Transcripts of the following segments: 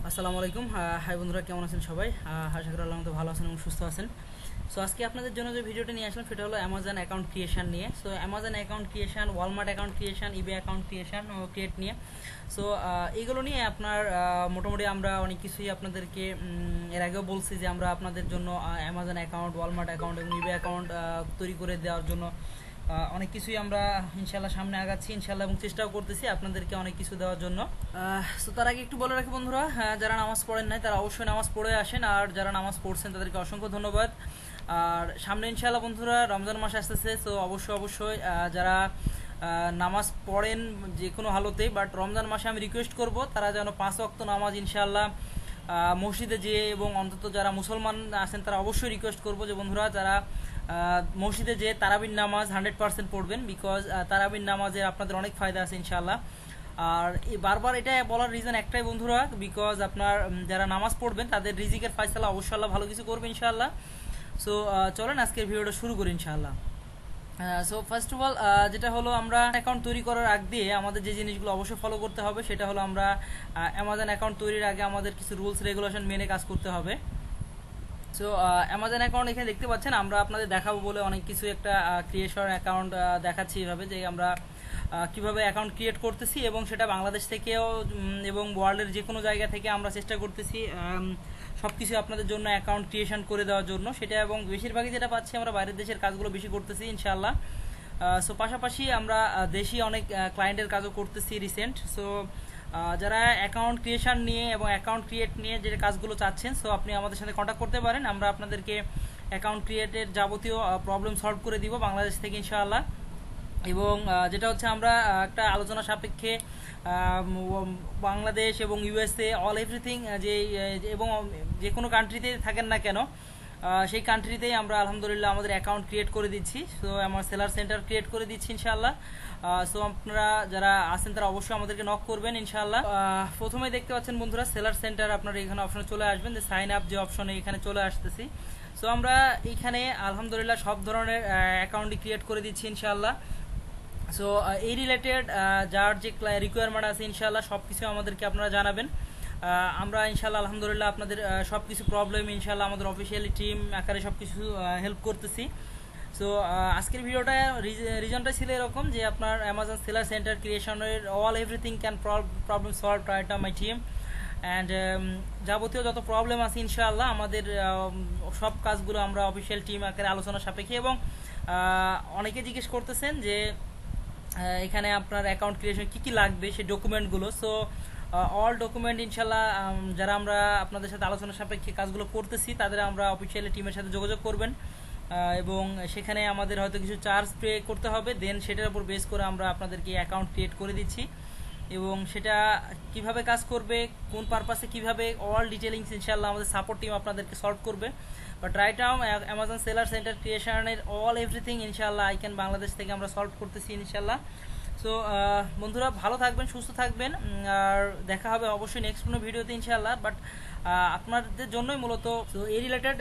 আসসালামু আলাইকুম। হাই বন্ধুরা, কেমন আছেন সবাই? আশা করি আল্লাহর মতো ভালো আছেন এবং সুস্থ আছেন। সো আজকে আপনাদের জন্য যে ভিডিওটা নিয়ে আসলাম সেটা হলো অ্যামাজন অ্যাকাউন্ট ক্রিয়েশন নিয়ে। So Amazon account creation, Walmart account creation, eBay account creation ও ক্রিয়েট নিয়ে। সো এইগুলো নিয়ে আপনার মোটামুটি আমরা অনেক কিছুই আপনাদেরকে এর আগেও বলছি যে আমরা আপনাদের জন্য অ্যামাজন অ্যাকাউন্ট, ওয়ালমার্ট অ্যাকাউন্ট এবং ইবে অ্যাকাউন্ট তৈরি করে দেওয়ার জন্য অনেক কিছুই আমরা ইনশাল্লাহ সামনে আগাচ্ছি ইনশাল্লাহ, এবং চেষ্টাও করতেছি আপনাদেরকে অনেক কিছু দেওয়ার জন্য। সো তার আগে একটু বলে রাখি বন্ধুরা, যারা নামাজ পড়েন নাই তারা অবশ্যই নামাজ পড়ে আসেন, আর যারা নামাজ পড়ছেন তাদেরকে অসংখ্য ধন্যবাদ। আর সামনে ইনশাল্লাহ বন্ধুরা রমজান মাস আসতেছে, সো অবশ্যই যারা নামাজ পড়েন যে কোনো হালতেই, বাট রমজান মাসে আমি রিকোয়েস্ট করব তারা যেন 5 ওয়াক্ত নামাজ ইনশাল্লাহ মসজিদে যেয়ে, এবং অন্তত যারা মুসলমান আছেন তারা অবশ্যই রিকোয়েস্ট করব যে বন্ধুরা যারা মসজিদে যে তারাবির নামাজ 100% পড়বেন, বিকজ তারাবির নামাজের আপনাদের অনেক ফায়দা আছে ইনশাআল্লাহ। আর বারবার এটা বলার রিজন একটাই বন্ধুরা, বিকজ আপনার যারা নামাজ পড়বেন তাদের রিজিকের ফায়সালা অবশ্যই আল্লাহ ভালো কিছু করবে ইনশাআল্লাহ। সো চলেন আজকের ভিডিওটা শুরু করি ইনশাআল্লাহ। সো ফার্স্ট অফ অল যেটা হলো, আমরা অ্যাকাউন্ট তৈরি করার আগ দিয়ে আমাদের যে জিনিসগুলো অবশ্যই ফলো করতে হবে সেটা হলো আমরা অ্যামাজন অ্যাকাউন্ট তৈরির আগে আমাদের কিছু রুলস রেগুলেশন মেনে কাজ করতে হবে। সো অ্যামাজন অ্যাকাউন্ট এখানে দেখতে পাচ্ছেন, আমরা আপনাদের দেখাবো বলে অনেক কিছু একটা ক্রিয়েশন অ্যাকাউন্ট দেখাচ্ছি এভাবে, যে আমরা কিভাবে অ্যাকাউন্ট ক্রিয়েট করতেছি, এবং সেটা বাংলাদেশ থেকেও এবং ওয়ার্ল্ডের যে কোনো জায়গা থেকে আমরা চেষ্টা করতেছি সব কিছু আপনাদের জন্য অ্যাকাউন্ট ক্রিয়েশন করে দেওয়ার জন্য সেটা, এবং বেশিরভাগই যেটা পাচ্ছি আমরা বাইরের দেশের কাজগুলো বেশি করতেছি ইনশাআল্লাহ। সো পাশাপাশি আমরা দেশি অনেক ক্লায়েন্টের কাজও করতেছি রিসেন্ট। সো যারা অ্যাকাউন্ট ক্রিয়েশন নিয়ে এবং অ্যাকাউন্ট ক্রিয়েট নিয়ে যে কাজগুলো চাচ্ছেন, সো আপনি আমাদের সাথে কন্ট্যাক্ট করতে পারেন। আমরা আপনাদেরকে অ্যাকাউন্ট ক্রিয়েটের যাবতীয় প্রবলেম সলভ করে দিব বাংলাদেশ থেকে ইনশাআল্লাহ। এবং যেটা হচ্ছে আমরা একটা আলোচনা সাপেক্ষে বাংলাদেশ এবং ইউএসএ অল এভরিথিং এবং যে কোনো কান্ট্রিতে থাকেন না কেন সেই কান্ট্রিতেই আমরা আলহামদুলিল্লাহ আমাদের অ্যাকাউন্ট ক্রিয়েট করে দিচ্ছি। সো আমার সেলার সেন্টার ক্রিয়েট করে দিচ্ছি ইনশাআল্লাহ। সো আপনারা যারা আছেন তারা অবশ্যই আমাদেরকে নক করবেন ইনশাআল্লাহ। প্রথমে দেখতে পাচ্ছেন বন্ধুরা সেলার সেন্টার, আপনারা এখানে অপশনে চলে আসবেন, যে সাইন আপ যে অপশনে এখানে চলে আসতেছি। সো আমরা এখানে আলহামদুলিল্লাহ সব ধরনের অ্যাকাউন্টই ক্রিয়েট করে দিচ্ছি ইনশাআল্লাহ। সো এই রিলেটেড যার যে রিকোয়ারমেন্ট আছে ইনশাআল্লাহ সব কিছু আমাদেরকে আপনারা জানাবেন। আমরা ইনশাআল্লাহ আলহামদুলিল্লাহ আপনাদের সব কিছু প্রবলেম ইনশাআল্লাহ আমাদের অফিসিয়ালি টিম আকারে সব কিছু হেল্প করতেছি। সো আজকের ভিডিওটা রিজনটা ছিল এরকম, যে আপনার অ্যামাজন সেলার সেন্টার ক্রিয়েশনের all everything can problem solve right now my team, and যাবতীয় যত প্রবলেম আছে ইনশাআল্লাহ আমাদের সব কাজগুলো আমরা অফিসিয়াল টিম আকারে আলোচনা সাপেক্ষে, এবং অনেকে জিজ্ঞেস করতেছেন যে এখানে আপনার অ্যাকাউন্ট ক্রিয়েশন কি লাগবে সেই ডকুমেন্টগুলো। সো অল ডকুমেন্ট ইনশাল্লাহ যারা আমরা আপনাদের সাথে আলোচনা সাপেক্ষে কাজগুলো করতেছি তাদের আমরা অফিসিয়ালি টিমের সাথে যোগাযোগ করবেন, এবং সেখানে আমাদের হয়তো কিছু চার্জ পে করতে হবে, দেন সেটার উপর বেস করে আমরা আপনাদেরকে অ্যাকাউন্ট ক্রিয়েট করে দিচ্ছি। এবং সেটা কিভাবে কাজ করবে, কোন পারপাসে কিভাবে, অল ডিটেলিংস ইনশাল্লাহ আমাদের সাপোর্ট টিম আপনাদেরকে সলভ করবে। But right now Amazon seller centre ক্রিয়েশনের অল এভরিথিং ইনশাল্লাহ আই ক্যান বাংলাদেশ থেকে আমরা সলভ করতেছি ইনশাল্লাহ। সো বন্ধুরা ভালো থাকবেন, সুস্থ থাকবেন, আর দেখা হবে অবশ্যই নেক্সট কোনো ভিডিওতে ইনশাল্লাহ। বাট আপনাদের জন্যই মূলত, তো এই রিলেটেড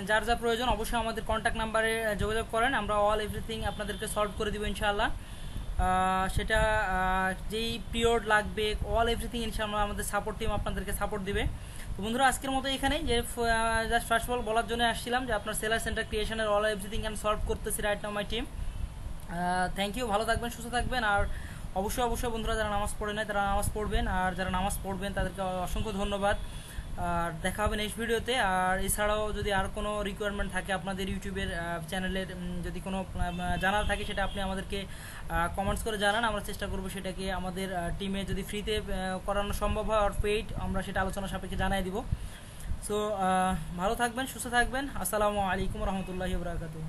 যার যা প্রয়োজন অবশ্যই আমাদের কন্ট্যাক্ট নাম্বারে যোগাযোগ করেন, আমরা অল এভরিথিং আপনাদেরকে সলভ করে দিব ইনশাল্লাহ। সেটা যেই পিরিয়ড লাগবে অল এভরিথিং ইনশাআল্লাহ আমাদের সাপোর্ট টিম আপনাদেরকে সাপোর্ট দিবে। তো বন্ধুরা আজকের মতো এখানেই, যে জাস্ট ফার্স্ট অফ অল বলার জন্য আসছিলাম যে আপনার সেলার সেন্টার ক্রিয়েশনের অল এভরিথিং ক্যান সলভ করতেছি right now my team. Thank you, ভালো থাকবেন, সুস্থ থাকবেন, আর অবশ্যই বন্ধুরা যারা নামাজ পড়ে নাই তারা নামাজ পড়বেন, আর যারা নামাজ পড়বেন তাদেরকে অসংখ্য ধন্যবাদ। আর দেখা হবে নেক্সট ভিডিওতে। আর এছাড়াও যদি আর কোনো রিকোয়ারমেন্ট থাকে আপনাদের ইউটিউবের চ্যানেলের, যদি কোনো জানার থাকে সেটা আপনি আমাদেরকে কমেন্টস করে জানান, আমরা চেষ্টা করব সেটাকে আমাদের টিমে যদি ফ্রিতে করানো সম্ভব হয় আর পেইড, আমরা সেটা আলোচনা সাপেক্ষে জানাই দিব। সো ভালো থাকবেন, সুস্থ থাকবেন। আসসালামু আলাইকুম রহমতুল্লাহি ওয়া বারাকাতুহু।